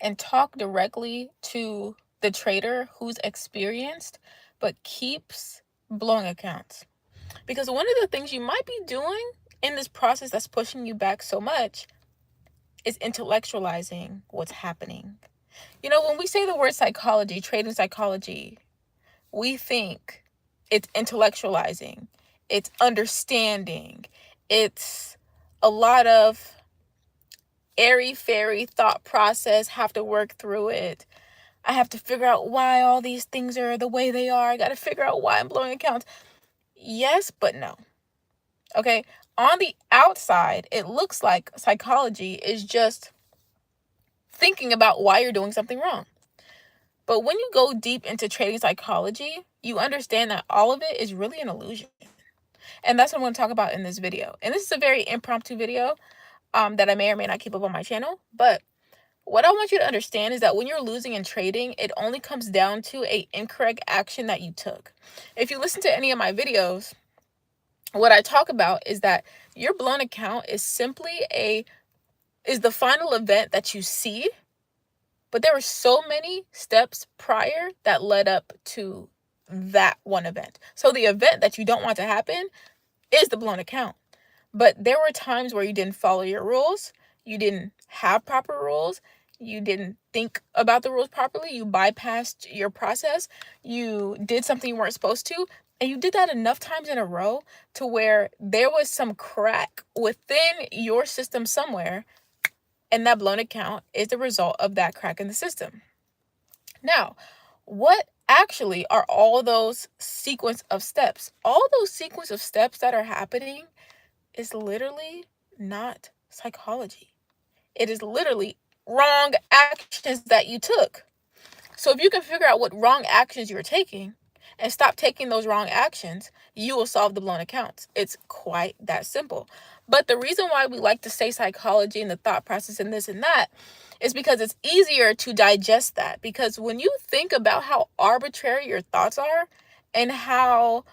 and talk directly to the trader who's experienced but keeps blowing accounts. Because one of the things you might be doing in this process that's pushing you back so much is intellectualizing what's happening. You know, when we say the word psychology, trading psychology, we think it's intellectualizing, it's understanding, it's a lot of airy fairy thought process, have to work through it. I have to figure out why all these things are the way they are. I got to figure out why I'm blowing accounts. Yes, but no. Okay. On the outside, it looks like psychology is just thinking about why you're doing something wrong. But when you go deep into trading psychology, you understand that all of it is really an illusion. And that's what I'm going to talk about in this video. And this is a very impromptu video that I may or may not keep up on my channel. But what I want you to understand is that when you're losing in trading, it only comes down to an incorrect action that you took. If you listen to any of my videos, what I talk about is that your blown account is simply is the final event that you see, but there were so many steps prior that led up to that one event. So the event that you don't want to happen is the blown account. But there were times where you didn't follow your rules, you didn't have proper rules, you didn't think about the rules properly, you bypassed your process, you did something you weren't supposed to, and you did that enough times in a row to where there was some crack within your system somewhere, and that blown account is the result of that crack in the system. Now, what actually are all those sequence of steps? All those sequence of steps that are happening is literally not psychology. It is literally wrong actions that you took. So if you can figure out what wrong actions you're taking and stop taking those wrong actions, you will solve the blown accounts. It's quite that simple. But the reason why we like to say psychology and the thought process and this and that is because it's easier to digest that. Because when you think about how arbitrary your thoughts are and how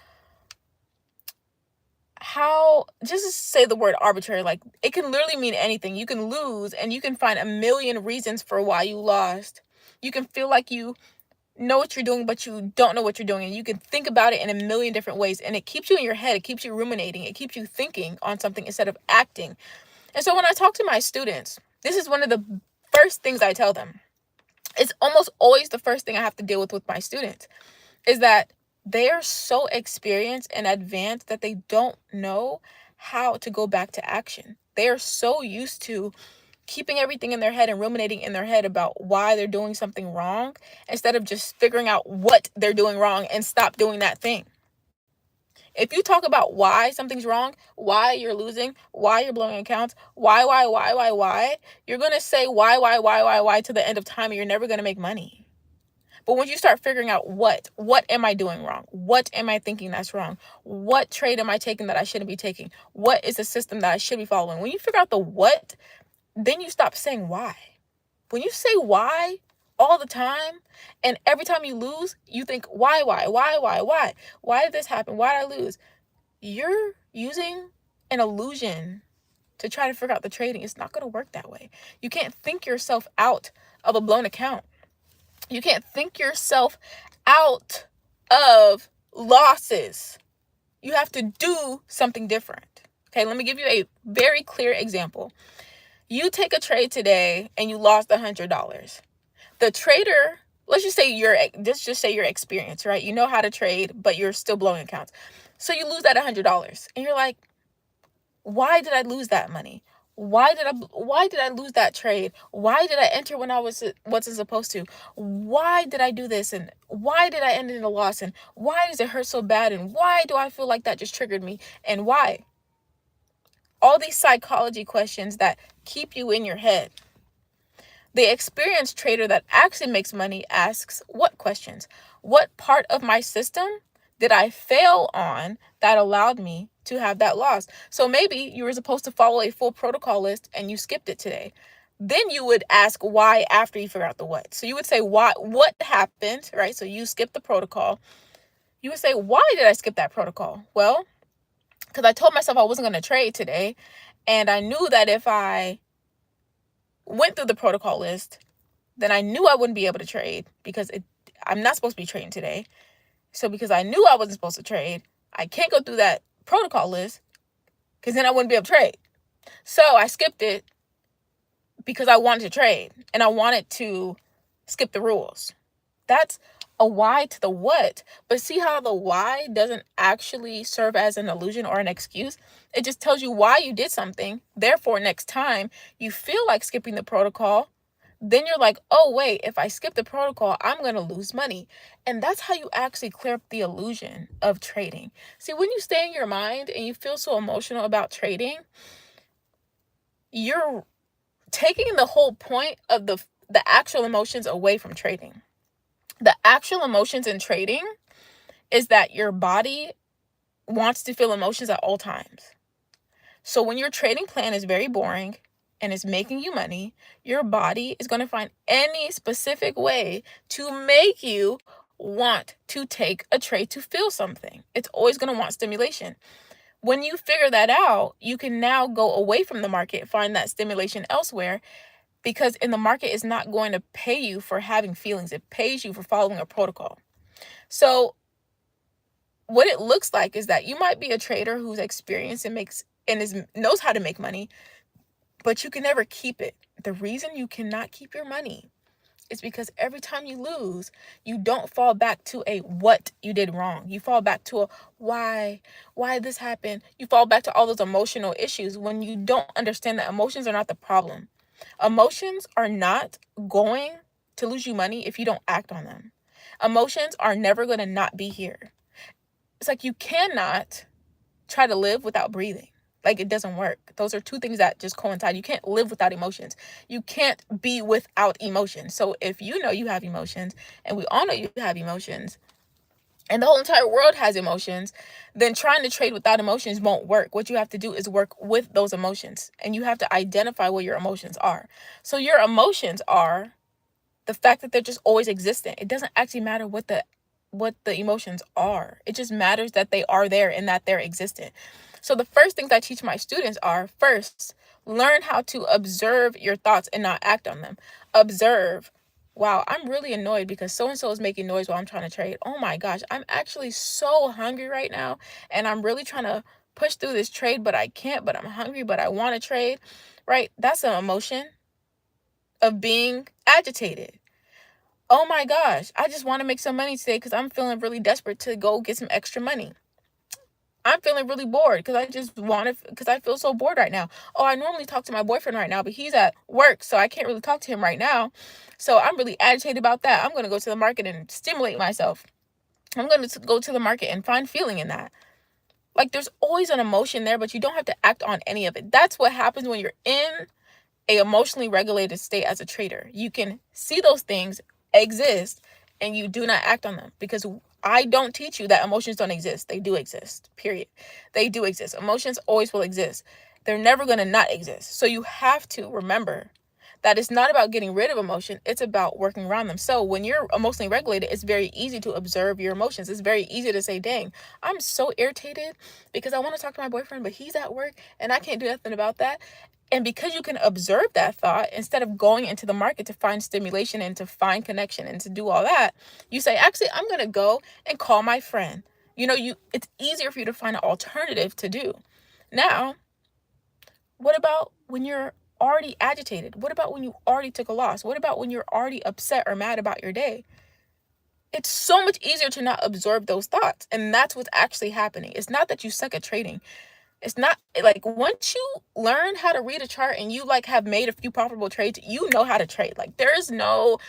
just to say the word arbitrary, like it can literally mean anything. You can lose and you can find a million reasons for why you lost. You can feel like you know what you're doing, but you don't know what you're doing. And you can think about it in a million different ways. And it keeps you in your head. It keeps you ruminating. It keeps you thinking on something instead of acting. And so when I talk to my students, this is one of the first things I tell them. It's almost always the first thing I have to deal with my students is that they are so experienced and advanced that they don't know how to go back to action. They are so used to keeping everything in their head and ruminating in their head about why they're doing something wrong instead of just figuring out what they're doing wrong and stop doing that thing. If you talk about why something's wrong, why you're losing, why you're blowing accounts, why, you're going to say why to the end of time and you're never going to make money. But once you start figuring out what am I doing wrong? What am I thinking that's wrong? What trade am I taking that I shouldn't be taking? What is the system that I should be following? When you figure out the what, then you stop saying why. When you say why all the time, and every time you lose, you think why? Why did this happen? Why did I lose? You're using an illusion to try to figure out the trading. It's not going to work that way. You can't think yourself out of a blown account. You can't think yourself out of losses. You have to do something different. Okay, let me give you a very clear example. You take a trade today and you lost $100. The trader, let's just say you're experienced, right? You know how to trade, but you're still blowing accounts. So you lose that $100 and you're like, why did I lose that money? Why did I lose that trade? Why did I enter when I wasn't supposed to? Why did I do this? And why did I end in a loss? And why does it hurt so bad? And why do I feel like that just triggered me? And why? All these psychology questions that keep you in your head. The experienced trader that actually makes money asks what questions? What part of my system did I fail on that allowed me to have that loss? So maybe you were supposed to follow a full protocol list and you skipped it today. Then you would ask why after you figure out the what. So you would say what happened, right? So you skipped the protocol. You would say, why did I skip that protocol? Well, because I told myself I wasn't going to trade today. And I knew that if I went through the protocol list, then I knew I wouldn't be able to trade because I'm not supposed to be trading today. So because I knew I wasn't supposed to trade, I can't go through that protocol list because then I wouldn't be able to trade. So I skipped it because I wanted to trade and I wanted to skip the rules. That's a why to the what. But see how the why doesn't actually serve as an illusion or an excuse? It just tells you why you did something. Therefore, next time you feel like skipping the protocol, then you're like, oh, wait, if I skip the protocol, I'm going to lose money. And that's how you actually clear up the illusion of trading. See, when you stay in your mind and you feel so emotional about trading, you're taking the whole point of the actual emotions away from trading. The actual emotions in trading is that your body wants to feel emotions at all times. So when your trading plan is very boring and is making you money, your body is going to find any specific way to make you want to take a trade to feel something. It's always going to want stimulation. When you figure that out, you can now go away from the market, find that stimulation elsewhere, because in the market is not going to pay you for having feelings. It pays you for following a protocol. So what it looks like is that you might be a trader who's experienced and knows how to make money, but you can never keep it. The reason you cannot keep your money is because every time you lose, you don't fall back to a what you did wrong. You fall back to a why this happened. You fall back to all those emotional issues when you don't understand that emotions are not the problem. Emotions are not going to lose you money if you don't act on them. Emotions are never going to not be here. It's like you cannot try to live without breathing. Like, it doesn't work. Those are two things that just coincide. You can't live without emotions. You can't be without emotions. So if you know you have emotions, and we all know you have emotions, and the whole entire world has emotions, then trying to trade without emotions won't work. What you have to do is work with those emotions, and you have to identify what your emotions are. So your emotions are the fact that they're just always existent. It doesn't actually matter what the emotions are. It just matters that they are there and that they're existent. So the first things I teach my students are, first, learn how to observe your thoughts and not act on them. Observe. Wow, I'm really annoyed because so-and-so is making noise while I'm trying to trade. Oh my gosh, I'm actually so hungry right now, and I'm really trying to push through this trade, but I can't, but I'm hungry, but I want to trade, right? That's an emotion of being agitated. Oh my gosh, I just want to make some money today because I'm feeling really desperate to go get some extra money. I'm feeling really bored because I feel so bored right now. Oh, I normally talk to my boyfriend right now, but he's at work, so I can't really talk to him right now. So I'm really agitated about that. I'm going to go to the market and stimulate myself. I'm going to go to the market and find feeling in that. Like, there's always an emotion there, but you don't have to act on any of it. That's what happens when you're in a emotionally regulated state as a trader. You can see those things exist and you do not act on them, because I don't teach you that emotions don't exist. They do exist, period. They do exist. Emotions always will exist. They're never going to not exist. So you have to remember that it's not about getting rid of emotion. It's about working around them. So when you're emotionally regulated, it's very easy to observe your emotions. It's very easy to say, dang, I'm so irritated because I want to talk to my boyfriend, but he's at work and I can't do nothing about that. And because you can observe that thought, instead of going into the market to find stimulation and to find connection and to do all that, you say, actually, I'm going to go and call my friend. It's easier for you to find an alternative to do. Now, what about when you're already agitated? What about when you already took a loss? What about when you're already upset or mad about your day? It's so much easier to not absorb those thoughts. And that's what's actually happening. It's not that you suck at trading. It's not like, once you learn how to read a chart and you have made a few profitable trades, you know how to trade. Like, there is no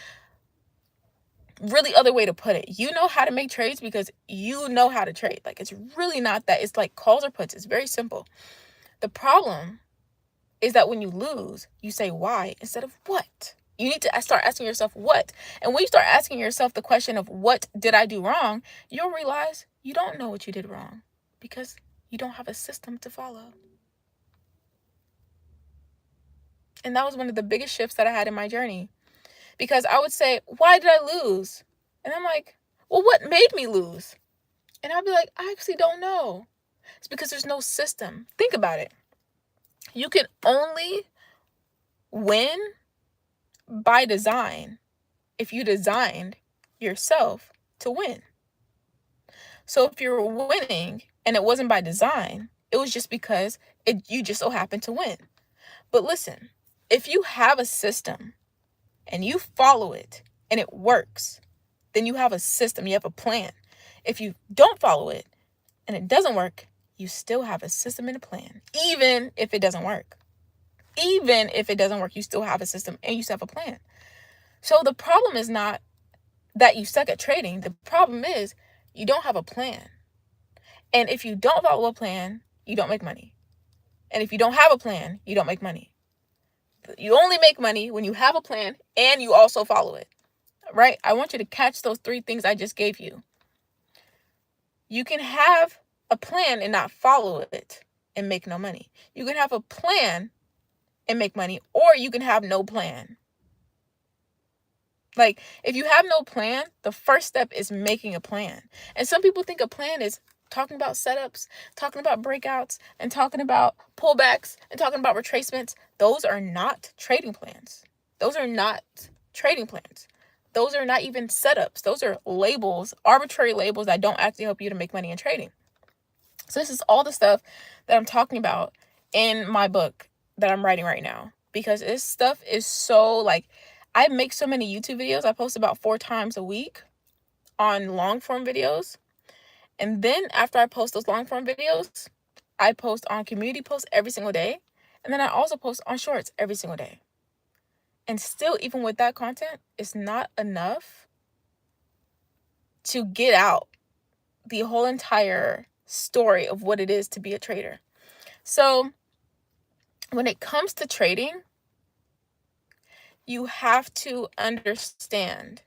really other way to put it. You know how to make trades because you know how to trade. Like, it's really not that. It's like calls or puts. It's very simple. The problem is that when you lose, you say why instead of what. You need to start asking yourself what. And when you start asking yourself the question of what did I do wrong, you'll realize you don't know what you did wrong because you don't have a system to follow. And that was one of the biggest shifts that I had in my journey, because I would say, why did I lose? And I'm like, well, what made me lose? And I'd be like, I actually don't know. It's because there's no system. Think about it. You can only win by design if you designed yourself to win. So if you're winning and it wasn't by design, it was just because you just so happened to win. But listen, if you have a system and you follow it and it works, then you have a system, you have a plan. If you don't follow it and it doesn't work, you still have a system and a plan, even if it doesn't work. Even if it doesn't work, you still have a system and you still have a plan. So the problem is not that you suck at trading. The problem is you don't have a plan. And if you don't follow a plan, you don't make money. And if you don't have a plan, you don't make money. You only make money when you have a plan and you also follow it, right? I want you to catch those 3 things I just gave you. You can have a plan and not follow it and make no money. You can have a plan and make money, or you can have no plan. Like, if you have no plan, the first step is making a plan. And some people think a plan is talking about setups, talking about breakouts, and talking about pullbacks, and talking about retracements. Those are not trading plans. Those are not trading plans. Those are not even setups. Those are labels, arbitrary labels that don't actually help you to make money in trading. So this is all the stuff that I'm talking about in my book that I'm writing right now, because this stuff is so, like, I make so many YouTube videos. I post about 4 times a week on long form videos. And then after I post those long form videos, I post on community posts every single day. And then I also post on shorts every single day. And still, even with that content, it's not enough to get out the whole entire story of what it is to be a trader. So when it comes to trading, you have to understand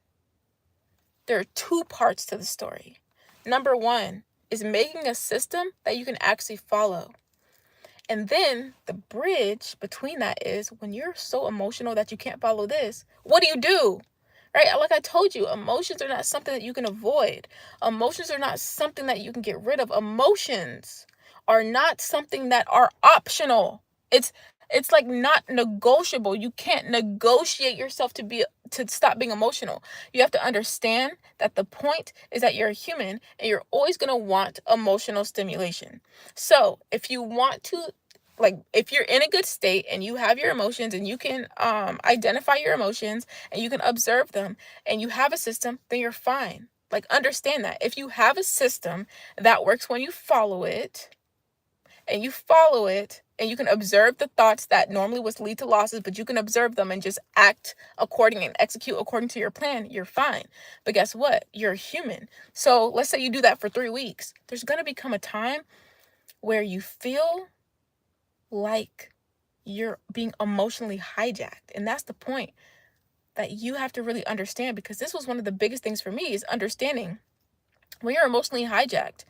there are 2 parts to the story. Number 1 is making a system that you can actually follow. And then the bridge between that is when you're so emotional that you can't follow this, what do? Right? Like I told you, emotions are not something that you can avoid. Emotions are not something that you can get rid of. Emotions are not something that are optional. It's like not negotiable. You can't negotiate yourself to stop being emotional. You have to understand that the point is that you're a human and you're always going to want emotional stimulation. So if you want to, like, if you're in a good state and you have your emotions and you can identify your emotions and you can observe them and you have a system, then you're fine. Like, understand that if you have a system that works when you follow it, and you can observe the thoughts that normally would lead to losses, but you can observe them and just act according and execute according to your plan, you're fine. But guess what? You're a human. So let's say you do that for 3 weeks. There's going to become a time where you feel like you're being emotionally hijacked. And that's the point that you have to really understand, because this was one of the biggest things for me, is understanding when you're emotionally hijacked.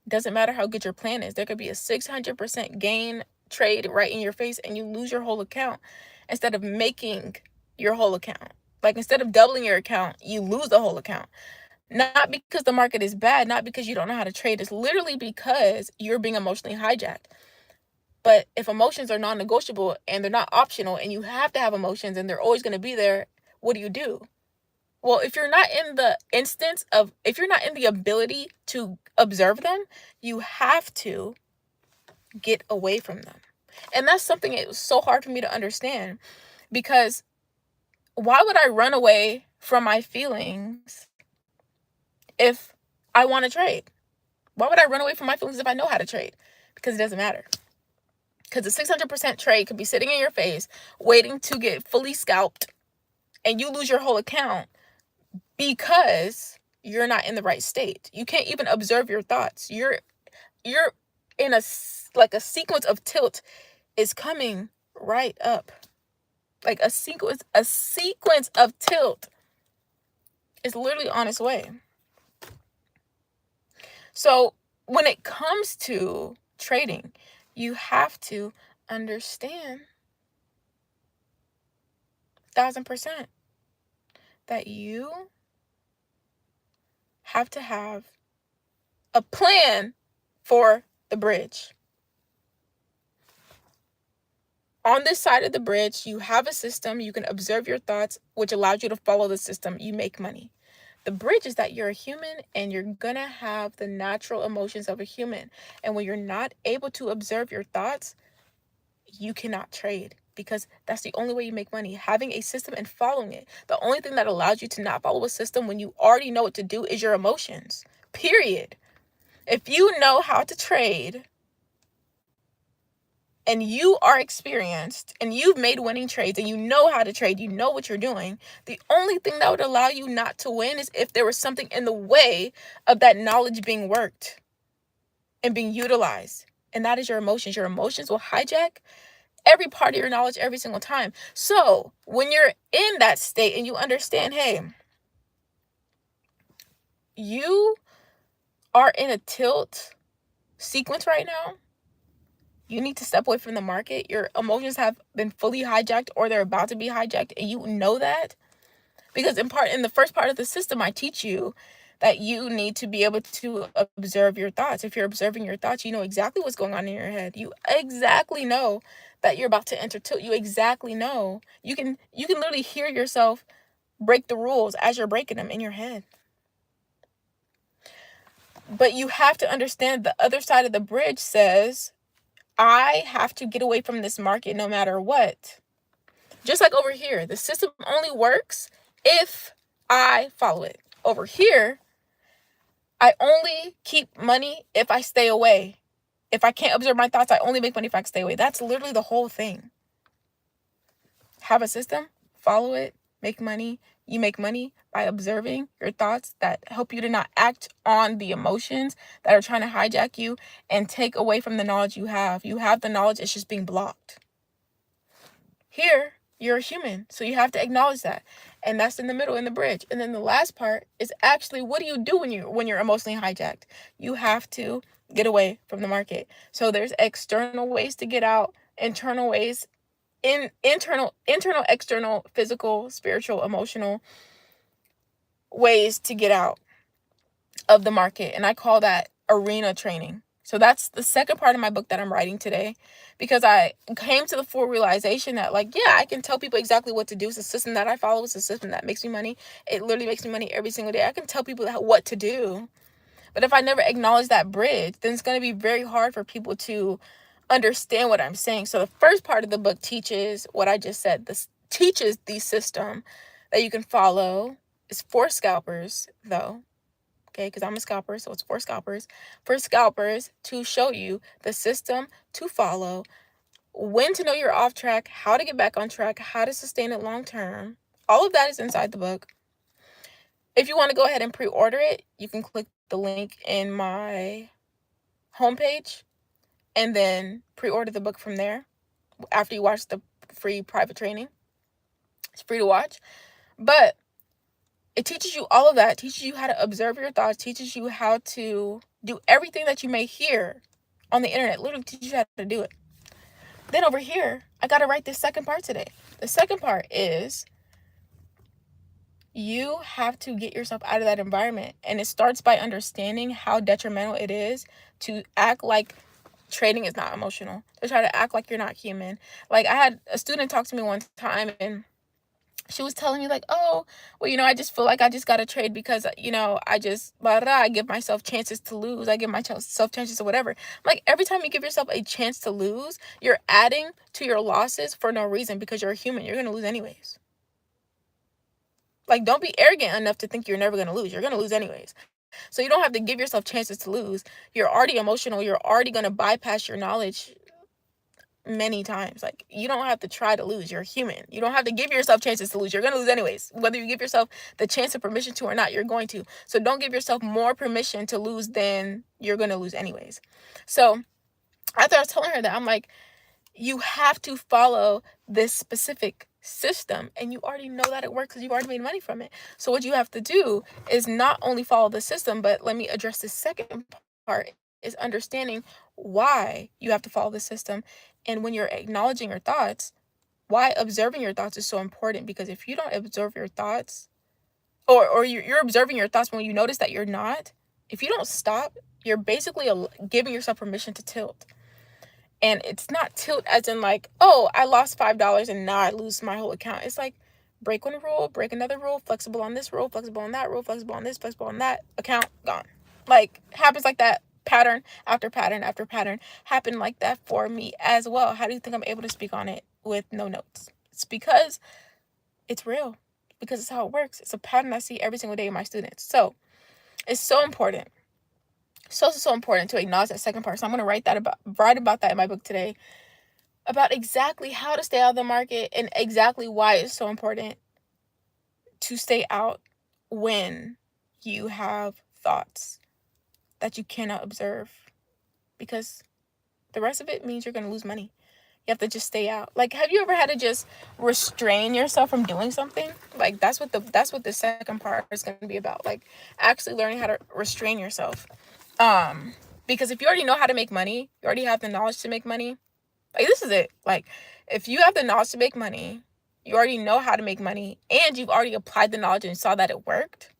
Doesn't matter how good your plan is. There could be a 600% gain trade right in your face and you lose your whole account instead of making your whole account. Like, instead of doubling your account, you lose the whole account. Not because the market is bad, not because you don't know how to trade. It's literally because you're being emotionally hijacked. But if emotions are non-negotiable and they're not optional and you have to have emotions and they're always going to be there, what do? Well, if you're not in the if you're not in the ability to observe them, you have to get away from them. And that's something it was so hard for me to understand, because why would I run away from my feelings if I want to trade? Why would I run away from my feelings if I know how to trade? Because it doesn't matter. Because the 600% trade could be sitting in your face, waiting to get fully scalped, and you lose your whole account because you're not in the right state. You can't even observe your thoughts. You're in a sequence of tilt is coming right up. Like a sequence of tilt is literally on its way. So when it comes to trading, you have to understand 1000% that you have to have a plan for the bridge. On this side of the bridge, you have a system. You can observe your thoughts, which allows you to follow the system. You make money. The bridge is that you're a human and you're gonna have the natural emotions of a human. And when you're not able to observe your thoughts, you cannot trade, because that's the only way you make money. Having a system and following it. The only thing that allows you to not follow a system when you already know what to do is your emotions. Period. If you know how to trade and you are experienced and you've made winning trades and you know how to trade, you know what you're doing, the only thing that would allow you not to win is if there was something in the way of that knowledge being worked and being utilized. And that is your emotions. Your emotions will hijack every part of your knowledge every single time. So when you're in that state and you understand, hey, you are in a tilt sequence right now, you need to step away from the market. Your emotions have been fully hijacked or they're about to be hijacked, and you know that. Because in the first part of the system, I teach you that you need to be able to observe your thoughts. If you're observing your thoughts, you know exactly what's going on in your head. You exactly know that you're about to enter tilt. You exactly know. You can literally hear yourself break the rules as you're breaking them in your head. But you have to understand the other side of the bridge says, I have to get away from this market no matter what. Just like over here, the system only works if I follow it. Over here, I only keep money if I stay away. If I can't observe my thoughts, I only make money if I stay away. That's literally the whole thing. Have a system, follow it, make money. You make money by observing your thoughts that help you to not act on the emotions that are trying to hijack you and take away from the knowledge you have. You have the knowledge, it's just being blocked. Here, you're a human, so you have to acknowledge that. And that's in the middle, in the bridge. And then the last part is actually, what do you do when you're emotionally hijacked? You have to get away from the market. So there's external ways to get out, internal ways, internal, external, physical, spiritual, emotional ways to get out of the market. And I call that arena training. So that's the second part of my book that I'm writing today, because I came to the full realization that, like, yeah, I can tell people exactly what to do. It's a system that I follow. It's a system that makes me money. It literally makes me money every single day. I can tell people what to do. But if I never acknowledge that bridge, then it's going to be very hard for people to understand what I'm saying. So the first part of the book teaches what I just said. This teaches the system that you can follow. It's for scalpers, though. Okay, because I'm a scalper, so it's for scalpers. For scalpers, to show you the system to follow, when to know you're off track, how to get back on track, how to sustain it long term. All of that is inside the book. If you want to go ahead and pre-order it, you can click the link in my homepage and then pre-order the book from there after you watch the free private training. It's free to watch. But it teaches you all of that. It teaches you how to observe your thoughts, teaches you how to do everything that you may hear on the internet. Literally teaches you how to do it. Then over here, I got to write this second part today. The second part is you have to get yourself out of that environment. And it starts by understanding how detrimental it is to act like trading is not emotional, to try to act like you're not human. Like, I had a student talk to me one time, and she was telling me, like, oh, well, I just feel like I just got to trade because, I just, I give myself chances to lose. I give myself chances to whatever. Like, every time you give yourself a chance to lose, you're adding to your losses for no reason, because you're a human. You're going to lose anyways. Like, don't be arrogant enough to think you're never going to lose. You're going to lose anyways. So you don't have to give yourself chances to lose. You're already emotional. You're already going to bypass your knowledge many times. Like, you don't have to try to lose. You're human. You don't have to give yourself chances to lose. You're going to lose anyways. Whether you give yourself the chance or permission to or not, you're going to. So don't give yourself more permission to lose than you're going to lose anyways. So after I was telling her that, I'm like, you have to follow this specific system, and you already know that it works because you've already made money from it. So what you have to do is not only follow the system, but let me address the second part, is understanding why you have to follow the system. And when you're acknowledging your thoughts, why observing your thoughts is so important. Because if you don't observe your thoughts, or you're observing your thoughts when you notice that you're not, if you don't stop, you're basically giving yourself permission to tilt. And it's not tilt as in like, oh, I lost $5 and now I lose my whole account. It's like break one rule, break another rule, flexible on this rule, flexible on that rule, flexible on this, flexible on that, account gone. Like happens like that, pattern after pattern after pattern happened like that for me as well. How do you think I'm able to speak on it with no notes? It's because it's real, because it's how it works. It's a pattern I see every single day in my students. So it's so important. So important to acknowledge that second part. So I'm going to write about that in my book today, about exactly how to stay out of the market and exactly why it's so important to stay out when you have thoughts that you cannot observe, because the rest of it means you're going to lose money. You have to just stay out. Like, have you ever had to just restrain yourself from doing something? Like, that's what the second part is going to be about. Like, actually learning how to restrain yourself. Because if you already know how to make money, you already have the knowledge to make money. Like, this is it. Like, if you have the knowledge to make money, you already know how to make money, and you've already applied the knowledge and saw that it worked,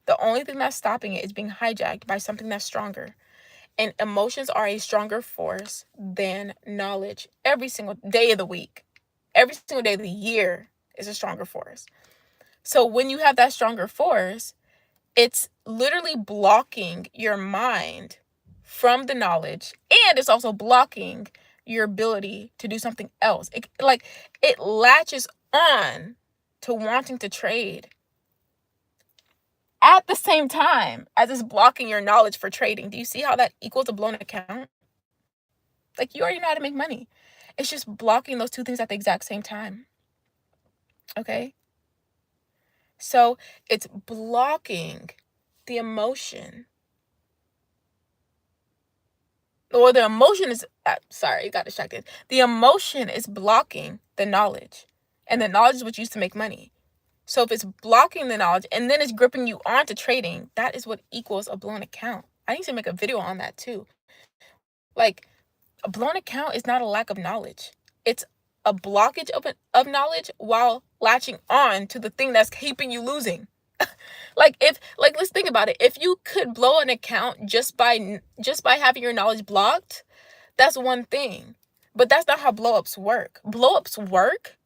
the only thing that's stopping it is being hijacked by something that's stronger. And emotions are a stronger force than knowledge every single day of the week. Every single day of the year is a stronger force. So when you have that stronger force, it's literally blocking your mind from the knowledge, and it's also blocking your ability to do something else. It latches on to wanting to trade at the same time as it's blocking your knowledge for trading. Do you see how that equals a blown account? Like, you already know how to make money. It's just blocking those two things at the exact same time. Okay? So it's blocking the emotion. Or the emotion is, sorry, got distracted. The emotion is blocking the knowledge. And the knowledge is what used to make money. So if it's blocking the knowledge and then it's gripping you onto trading, that is what equals a blown account. I need to make a video on that too. Like, a blown account is not a lack of knowledge. It's a blockage of knowledge while latching on to the thing that's keeping you losing. Let's think about it. If you could blow an account just by having your knowledge blocked, that's one thing. But that's not how blowups work. Blowups work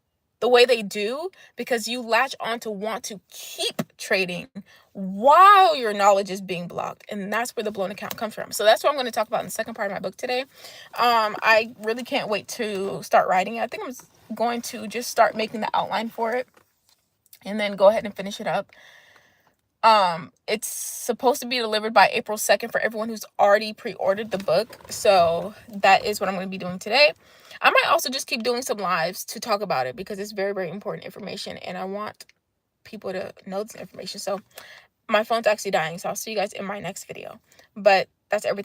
the way they do because you latch on to want to keep trading while your knowledge is being blocked, and that's where the blown account comes from. So that's what I'm going to talk about in the second part of my book today. I really can't wait to start writing it. I think I'm going to just start making the outline for it and then go ahead and finish it up. It's supposed to be delivered by April 2nd for everyone who's already pre-ordered the book. So that is what I'm going to be doing today. I might also just keep doing some lives to talk about it because it's very, very important information and I want people to know this information. So my phone's actually dying, so I'll see you guys in my next video. But that's everything.